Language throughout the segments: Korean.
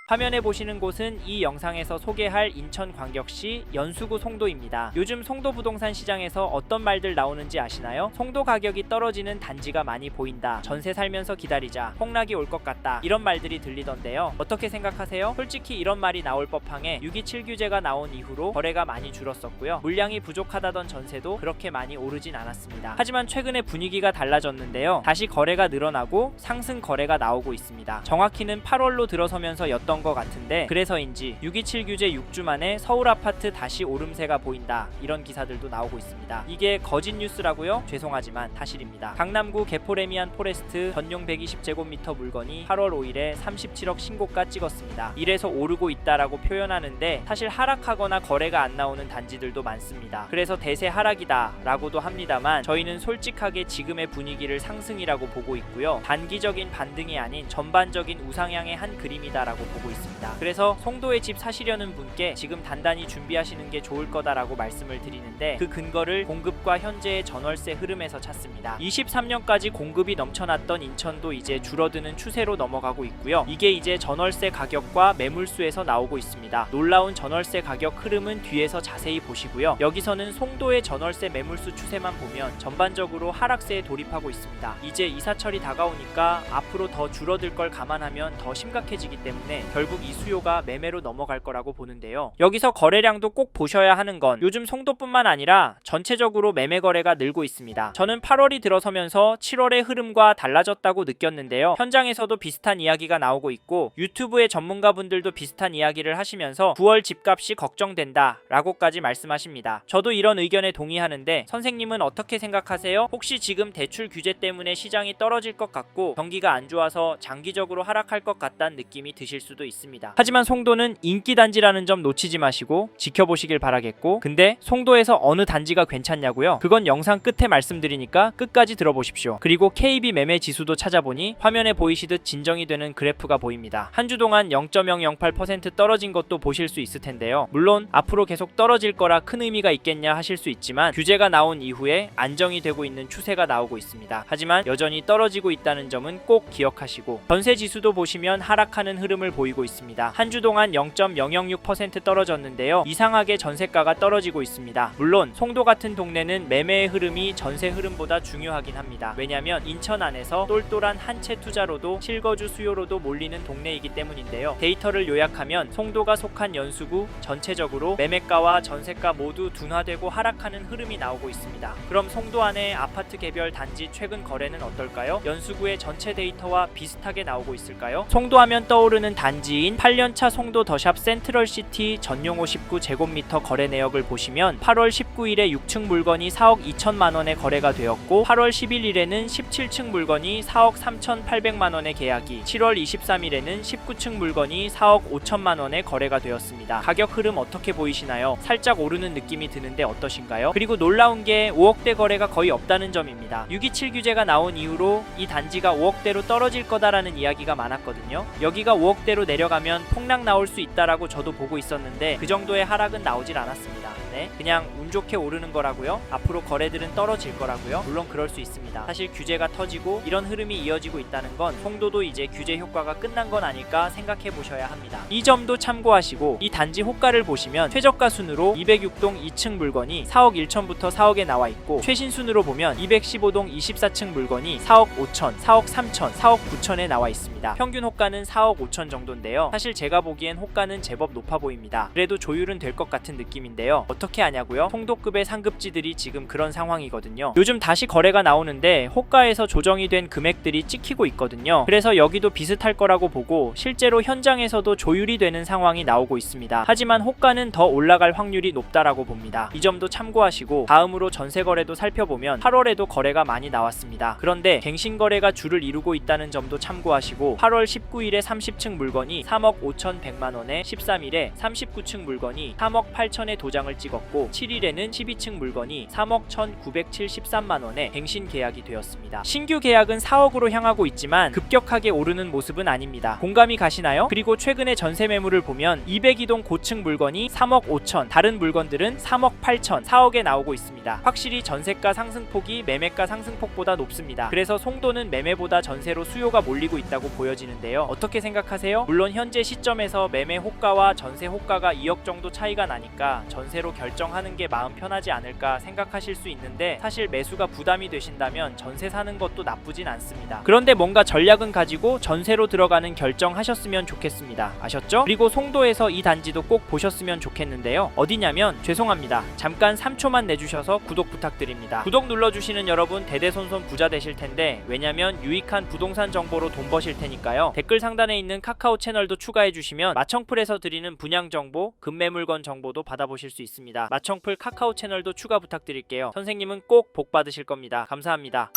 화면에 보시는 곳은 이 영상에서 소개할 인천광역시 연수구 송도입니다. 요즘 송도 부동산 시장에서 어떤 말들 나오는지 아시나요? 송도 가격이 떨어지는 단지가 많이 보인다. 전세 살면서 기다리자. 폭락이 올 것 같다. 이런 말들이 들리던데요. 어떻게 생각하세요? 솔직히 이런 말이 나올 법항에 627 규제가 나온 이후로 거래가 많이 줄었었고요. 물량이 부족하다던 전세도 그렇게 많이 오르진 않았습니다. 하지만 최근에 분위기가 달라졌는데요. 다시 거래가 늘어나고 상승 거래가 나오고 있습니다. 정확히는 8월로 들어서면서 였던 것 같은데 그래서인지 627 규제 6주 만에 서울 아파트 다시 오름세가 보인다. 이런 기사들도 나오고 있습니다. 이게 거짓 뉴스라고요? 죄송하지만 사실입니다. 강남구 개포레미안 포레스트 전용 120제곱미터 물건이 8월 5일에 37억 신고가 찍었습니다. 이래서 오르고 있다라고 표현하는데 사실 하락하거나 거래가 안 나오는 단지들도 많습니다. 그래서 대세 하락이다 라고도 합니다만 저희는 솔직하게 지금의 분위기를 상승이라고 보고 있고요. 단기적인 반등이 아닌 전반적인 우상향의 한 그림이다라고 보고 있습니다. 그래서 송도에 집 사시려는 분께 지금 단단히 준비하시는 게 좋을 거다라고 말씀을 드리는데 그 근거를 공급과 현재의 전월세 흐름에서 찾습니다. 23년까지 공급이 넘쳐났던 인천도 이제 줄어드는 추세로 넘어가고 있고요. 이게 이제 전월세 가격과 매물수에서 나오고 있습니다. 놀라운 전월세 가격 흐름은 뒤에서 자세히 보시고요. 여기서는 송도의 전월세 매물수 추세만 보면 전반적으로 하락세에 돌입하고 있습니다. 이제 이사철이 다가오니까 앞으로 더 줄어들 걸 감안하면 더 심각해지기 때문에 결국 이 수요가 매매로 넘어갈 거라고 보는데요. 여기서 거래량도 꼭 보셔야 하는 건 요즘 송도뿐만 아니라 전체적으로 매매 거래가 늘고 있습니다. 저는 8월이 들어서면서 7월의 흐름과 달라졌다고 느꼈는데요. 현장에서도 비슷한 이야기가 나오고 있고 유튜브의 전문가분들도 비슷한 이야기를 하시면서 9월 집값이 걱정된다 라고까지 말씀하십니다. 저도 이런 의견에 동의하는데 선생님은 어떻게 생각하세요? 혹시 지금 대출 규제 때문에 시장이 떨어질 것 같고 경기가 안 좋아서 장기적으로 하락할 것 같다는 느낌이 드실 수도 있습니다. 하지만 송도는 인기 단지라는 점 놓치지 마시고 지켜보시길 바라겠고 근데 송도에서 어느 단지가 괜찮냐고요? 그건 영상 끝에 말씀드리니까 끝까지 들어보십시오. 그리고 KB 매매 지수도 찾아보니 화면에 보이시듯 진정이 되는 그래프가 보입니다. 한 주 동안 0.008% 떨어진 것도 보실 수 있을 텐데요. 물론 앞으로 계속 떨어질 거라 큰 의미가 있겠냐 하실 수 있지만 규제가 나온 이후에 안정이 되고 있는 추세가 나오고 있습니다. 하지만 여전히 떨어지고 있다는 점은 꼭 기억하시고 전세 지수도 보시면 하락하는 흐름을 보이고 있습니다. 한 주 동안 0.006% 떨어졌는데요. 이상하게 전세가가 떨어지고 있습니다. 물론 송도 같은 동네는 매매의 흐름이 전세 흐름보다 중요하긴 합니다. 왜냐면 인천 안에서 똘똘한 한 채 투자로도 실거주 수요로도 몰리는 동네이기 때문인데요. 데이터를 요약하면 송도가 속한 연수구 전체적으로 매매가와 전세가 모두 둔화되고 하락하는 흐름이 나오고 있습니다. 그럼 송도 안의 아파트 개별 단지 최근 거래는 어떨까요? 연수구의 전체 데이터와 비슷하게 나오고 있을까요? 송도하면 떠오르는 단지인 8년차 송도 더샵 센트럴시티 전용 59제곱미터 거래 내역을 보시면 8월 19일에 6층 물건이 4억 2천만원에 거래가 되었고 8월 11일에는 17층 물건이 4억 3,800만원에 계약이 7월 23일에는 19층 물건이 4억 5천만원에 거래가 되었습니다. 가격 흐름 어떻게 보이시나요? 살짝 오르는 느낌이 드는데 어떠신가요? 그리고 놀라운 게 5억대 거래가 거의 없다는 점입니다. 627 규제가 나온 이후로 이 단지가 5억대로 떨어질 거다라는 이야기가 많았거든요. 여기가 5억대로 내려가면 폭락 나올 수 있다라고 저도 보고 있었는데 그 정도의 하락은 나오질 않았습니다. 네, 그냥 운 좋게 오르는 거라고요. 앞으로 거래들은 떨어질 거라고요. 물론 그럴 수 있습니다. 사실 규제가 터지고 이런 흐름이 이어지고 있다는 건 송도도 이제 규제 효과가 끝난 건 아닐까 생각해 보셔야 합니다. 이 점도 참고하시고 이 단지 호가를 보시면 최저가 순으로 206동 2층 물건이 4억 1천부터 4억에 나와 있고 최신 순으로 보면 215동 24층 물건이 4억 5천, 4억 3천, 4억 9천에 나와 있습니다. 평균 호가는 4억 5천 정도인데요. 사실 제가 보기엔 호가는 제법 높아 보입니다. 그래도 조율은 될 것 같은 느낌인데요. 어떻게 아냐고요? 송도급의 상급지들이 지금 그런 상황이거든요. 요즘 다시 거래가 나오는데 호가에서 조정이 된 금액들이 찍히고 있거든요. 그래서 여기도 비슷할 거라고 보고 실제로 현장에서도 조율이 되는 상황이 나오고 있습니다. 하지만 호가는 더 올라갈 확률이 높다라고 봅니다. 이 점도 참고하시고 다음으로 전세 거래도 살펴보면 8월에도 거래가 많이 나왔습니다. 그런데 갱신 거래가 줄을 이루고 있다는 점도 참고하시고 8월 19일에 30층 물건이 3억 5,100만원에 13일에 39층 물건이 3억 8천에 도장을 찍었고 찍었고 7일에는 12층 물건이 3억 1,973만원에 갱신 계약이 되었습니다. 신규 계약은 4억으로 향하고 있지만 급격하게 오르는 모습은 아닙니다. 공감이 가시나요? 그리고 최근에 전세 매물을 보면 202동 고층 물건이 3억 5천, 다른 물건들은 3억 8천, 4억에 나오고 있습니다. 확실히 전세가 상승폭이 매매가 상승폭보다 높습니다. 그래서 송도는 매매보다 전세로 수요가 몰리고 있다고 보여지는데요. 어떻게 생각하세요? 물론 현재 시점에서 매매 호가와 전세 호가가 2억 정도 차이가 나니까 전세로 결정하는 게 마음 편하지 않을까 생각하실 수 있는데 사실 매수가 부담이 되신다면 전세 사는 것도 나쁘진 않습니다. 그런데 뭔가 전략은 가지고 전세로 들어가는 결정하셨으면 좋겠습니다. 아셨죠? 그리고 송도에서 이 단지도 꼭 보셨으면 좋겠는데요. 어디냐면 죄송합니다. 잠깐 3초만 내주셔서 구독 부탁드립니다. 구독 눌러주시는 여러분 대대손손 부자 되실 텐데 왜냐면 유익한 부동산 정보로 돈 버실 테니까요. 댓글 상단에 있는 카카오 채널도 추가해 주시면 마청풀에서 드리는 분양 정보, 급매물건 정보도 받아보실 수 있습니다. 마청풀 카카오 채널도 추가 부탁드릴게요. 선생님은 꼭 복 받으실 겁니다. 감사합니다.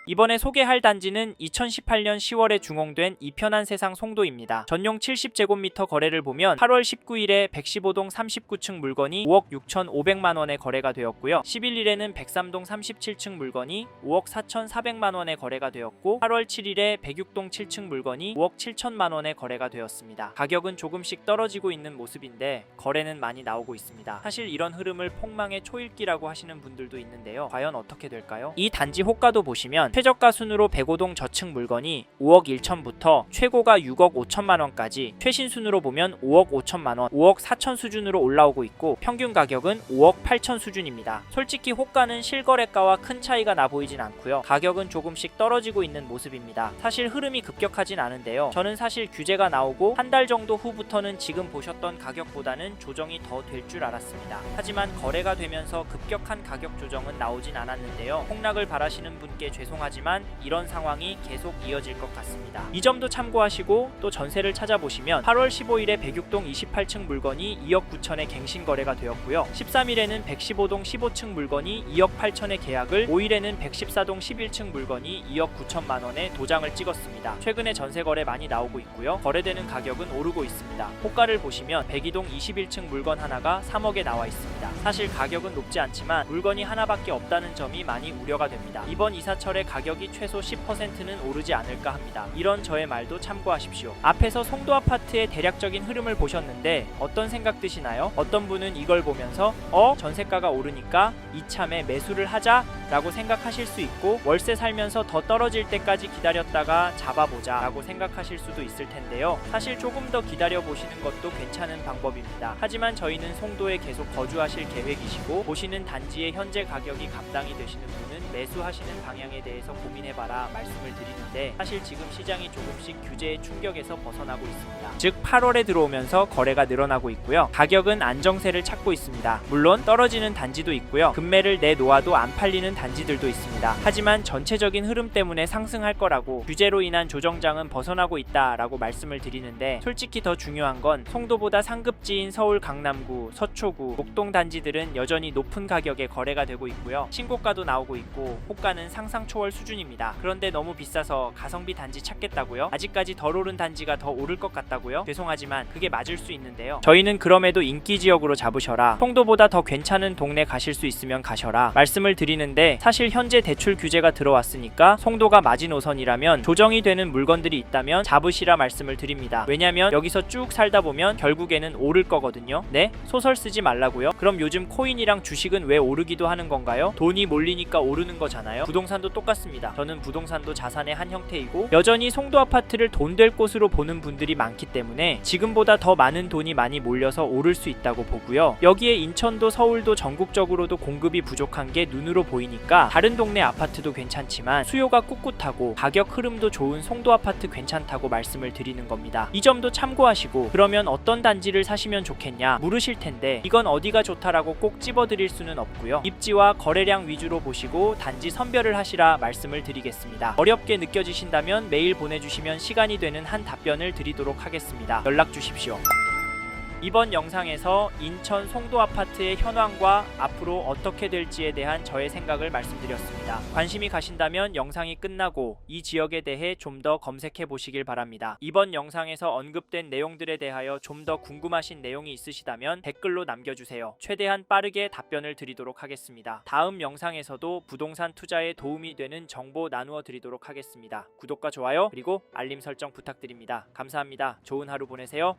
이번에 소개할 단지는 2018년 10월에 중공된 이편한 세상 송도입니다. 전용 70제곱미터 거래를 보면 8월 19일에 115동 39층 물건이 5억 6,500만원에 거래가 되었고요. 11일에는 103동 37층 물건이 5억 4,400만원에 거래가 되었고 8월 7일에 106동 7층 물건이 5억 7천만원에 거래가 되었습니다. 가격은 조금씩 떨어지고 있는 모습인데 거래는 많이 나오고 있습니다. 사실 이런 흐름을 폭망의 초읽기라고 하시는 분들도 있는데요. 과연 어떻게 될까요? 이 단지 호가도 보시면 최저가 순으로 105동 저층 물건이 5억 1천부터 최고가 6억 5천만원까지 최신 순으로 보면 5억 5천만원, 5억 4천 수준으로 올라오고 있고 평균 가격은 5억 8천 수준입니다. 솔직히 호가는 실거래가와 큰 차이가 나 보이진 않고요. 가격은 조금씩 떨어지고 있는 모습입니다. 사실 흐름이 급격하진 않은데요. 저는 사실 규제가 나오고 한 달 정도 후부터는 지금 보셨던 가격보다는 조정이 더 될 줄 알았습니다. 하지만 거래가 되면서 급격한 가격 조정은 나오진 않았는데요. 폭락을 바라시는 분께 죄송하지만 이런 상황이 계속 이어질 것 같습니다. 이 점도 참고하시고 또 전세를 찾아보시면 8월 15일에 106동 28층 물건이 2억 9천에 갱신 거래가 되었고요. 13일에는 115동 15층 물건이 2억 8천에 계약을, 5일에는 114동 11층 물건이 2억 9천만원에 도장을 찍었습니다. 최근에 전세 거래 많이 나오고 있고요. 거래되는 가격은 오르고 있습니다. 호가를 보시면 102동 21층 물건 하나가 3억에 나와 있습니다. 사실 가격은 높지 않지만 물건이 하나밖에 없다는 점이 많이 우려가 됩니다. 이번 이사철에 가격이 최소 10%는 오르지 않을까 합니다. 이런 저의 말도 참고하십시오. 앞에서 송도 아파트의 대략적인 흐름을 보셨는데 어떤 생각 드시나요? 어떤 분은 이걸 보면서 전세가가 오르니까 이참에 매수를 하자 라고 생각하실 수 있고 월세 살면서 더 떨어질 때까지 기다렸다가 잡아보자 라고 생각하실 수도 있을 텐데요. 사실 조금 더 기다려보시는 것도 괜찮은 방법입니다. 하지만 저희는 송도에 계속 거주하실 계획이시고 보시는 단지의 현재 가격이 감당이 되시는 분은 매수하시는 방향에 대해서 고민해봐라 말씀을 드리는데 사실 지금 시장이 조금씩 규제의 충격에서 벗어나고 있습니다. 즉 8월에 들어오면서 거래가 늘어나고 있고요. 가격은 안정세를 찾고 있습니다. 물론 떨어지는 단지도 있고요. 급매를 내놓아도 안 팔리는 단지들도 있습니다. 하지만 전체적인 흐름 때문에 상승할 거라고 규제로 인한 조정장은 벗어나고 있다라고 말씀을 드리는데 솔직히 더 중요한 건 송도보다 상급지인 서울 강남구, 서초구, 목동 단지들은 여전히 높은 가격에 거래가 되고 있고요. 신고가도 나오고 있고 호가는 상상 초월 수준입니다. 그런데 너무 비싸서 가성비 단지 찾겠다고요? 아직까지 덜 오른 단지가 더 오를 것 같다고요? 죄송하지만 그게 맞을 수 있는데요. 저희는 그럼에도 인기 지역으로 잡으셔라, 송도보다 더 괜찮은 동네 가실 수 있으면 가셔라 말씀을 드리는데 사실 현재 대출 규제가 들어왔으니까 송도가 마지노선이라면 조정이 되는 물건들이 있다면 잡으시라 말씀을 드립니다. 왜냐면 여기서 쭉 살다 보면 결국에는 오를 거거든요. 네? 소설 쓰지 말라고요? 그럼 요즘 코인이랑 주식은 왜 오르기도 하는 건가요? 돈이 몰리니까 오르는 거잖아요. 부동산도 똑같습니다. 저는 부동산도 자산의 한 형태이고 여전히 송도 아파트를 돈 될 곳으로 보는 분들이 많기 때문에 지금보다 더 많은 돈이 많이 몰려서 오를 수 있다고 보고요. 여기에 인천도 서울도 전국적으로도 공급이 부족한 게 눈으로 보이니까 다른 동네 아파트도 괜찮지만 수요가 꿋꿋하고 가격 흐름도 좋은 송도 아파트 괜찮다고 말씀을 드리는 겁니다. 이 점도 참고하시고 그러면 어떤 단지를 사시면 좋겠냐 물으실 텐데 이건 어디가 좋다라고 꼭 집어드릴 수는 없고요. 입지와 거래량 위주로 보시고 단지 선별을 하시라 말씀을 드리겠습니다. 어렵게 느껴지신다면 메일 보내주시면 시간이 되는 한 답변을 드리도록 하겠습니다. 연락 주십시오. 이번 영상에서 인천 송도 아파트의 현황과 앞으로 어떻게 될지에 대한 저의 생각을 말씀드렸습니다. 관심이 가신다면 영상이 끝나고 이 지역에 대해 좀 더 검색해 보시길 바랍니다. 이번 영상에서 언급된 내용들에 대하여 좀 더 궁금하신 내용이 있으시다면 댓글로 남겨주세요. 최대한 빠르게 답변을 드리도록 하겠습니다. 다음 영상에서도 부동산 투자에 도움이 되는 정보 나누어 드리도록 하겠습니다. 구독과 좋아요 그리고 알림 설정 부탁드립니다. 감사합니다. 좋은 하루 보내세요.